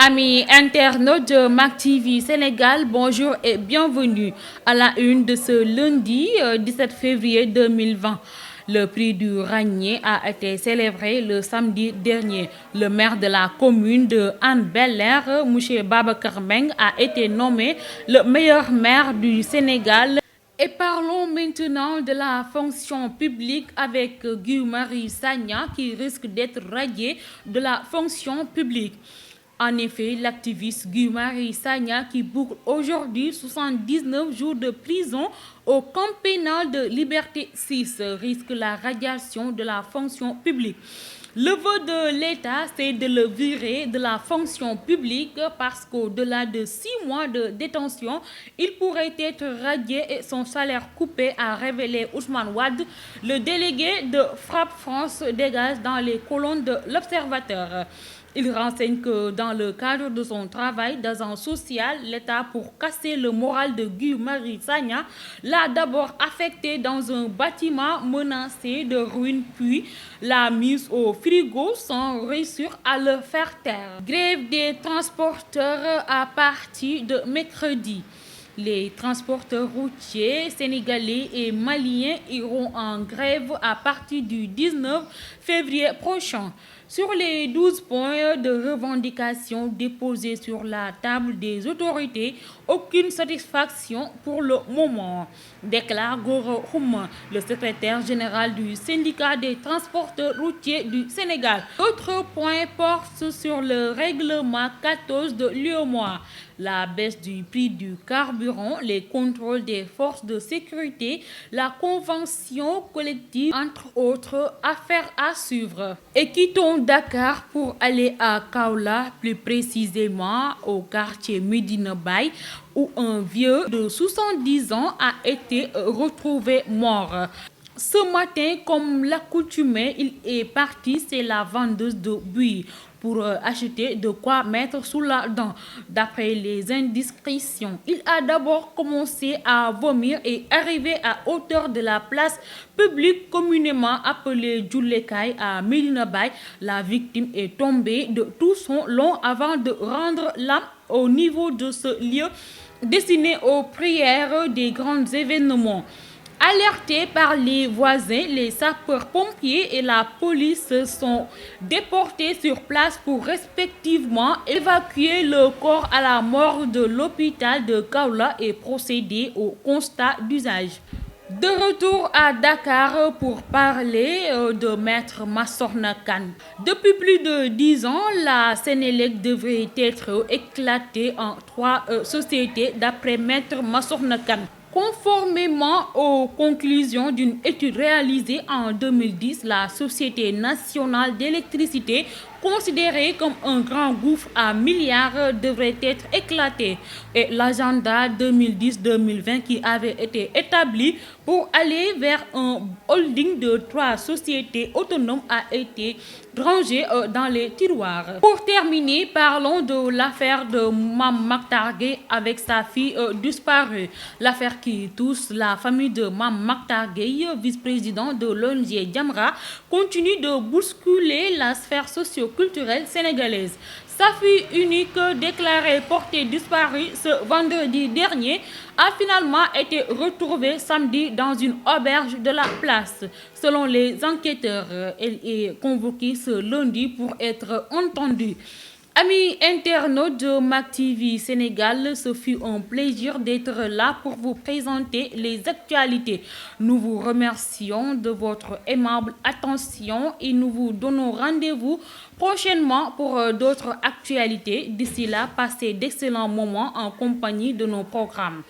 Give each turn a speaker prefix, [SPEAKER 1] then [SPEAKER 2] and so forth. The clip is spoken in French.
[SPEAKER 1] Amis internautes de Mac TV Sénégal, bonjour et bienvenue à la une de ce lundi 17 février 2020. Le prix du Ranier a été célébré le samedi dernier. Le maire de la commune de Hann Bel-Air, M. Babacar Mbengue, a été nommé le meilleur maire du Sénégal. Et parlons maintenant de la fonction publique avec Guy Marius Sagna qui risque d'être radié de la fonction publique. En effet, l'activiste Guy Marius Sagna, qui boucle aujourd'hui 79 jours de prison au camp pénal de Liberté 6, risque la radiation de la fonction publique. Le vœu de l'État, c'est de le virer de la fonction publique parce qu'au-delà de 6 mois de détention, il pourrait être radié et son salaire coupé, a révélé Ousmane Wade, le délégué de Frappe France Dégage dans les colonnes de l'Observateur. Il renseigne que dans le cadre de son travail d'agent social, l'État, pour casser le moral de Guy Marius Sagna, l'a d'abord affecté dans un bâtiment menacé de ruines, puis l'a mise au frigo sans réussir à le faire taire. Grève des transporteurs à partir de mercredi. Les transporteurs routiers sénégalais et maliens iront en grève à partir du 19 février prochain. Sur les 12 points de revendication déposés sur la table des autorités, aucune satisfaction pour le moment, déclare Goro Houma, le secrétaire général du syndicat des transporteurs routiers du Sénégal. Autre point porte sur le règlement 14 de l'UEMOA. La baisse du prix du carburant, les contrôles des forces de sécurité, la convention collective, entre autres affaires à suivre. Et quittons Dakar pour aller à Kaolack, plus précisément au quartier Medina Baye, où un vieux de 70 ans a été retrouvé mort. Ce matin, comme l'accoutumée, il est parti chez la vendeuse de buis pour acheter de quoi mettre sous la dent. D'après les indiscrétions, il a d'abord commencé à vomir et arrivé à hauteur de la place publique communément appelée Djoulekay à Medina Baye. La victime est tombée de tout son long avant de rendre l'âme au niveau de ce lieu destiné aux prières des grands événements. Alertés par les voisins, les sapeurs-pompiers et la police sont déportés sur place pour respectivement évacuer le corps à la morgue de l'hôpital de Kaolack et procéder au constat d'usage. De retour à Dakar pour parler de Maître Massokhna Kane. Depuis plus de 10 ans, la Sénélec devrait être éclatée en 3 sociétés d'après Maître Massokhna Kane. Conformément aux conclusions d'une étude réalisée en 2010, la Société nationale d'électricité, considérée comme un grand gouffre à milliards, devrait être éclatée. Et l'agenda 2010-2020 qui avait été établi pour aller vers un holding de 3 sociétés autonomes a été rangé dans les tiroirs. Pour terminer, parlons de l'affaire de Mame Mactar Gueye avec sa fille disparue. L'affaire qui touche la famille de Mame Mactar Gueye, vice-président de l'ONG Jamra, continue de bousculer la sphère socio-culturelle sénégalaise. Sa fille unique, déclarée portée disparue ce vendredi dernier, a finalement été retrouvée samedi dans une auberge de la place. Selon les enquêteurs, elle est convoquée ce lundi pour être entendue. Amis internautes de Mac TV Sénégal, ce fut un plaisir d'être là pour vous présenter les actualités. Nous vous remercions de votre aimable attention et nous vous donnons rendez-vous prochainement pour d'autres actualités. D'ici là, passez d'excellents moments en compagnie de nos programmes.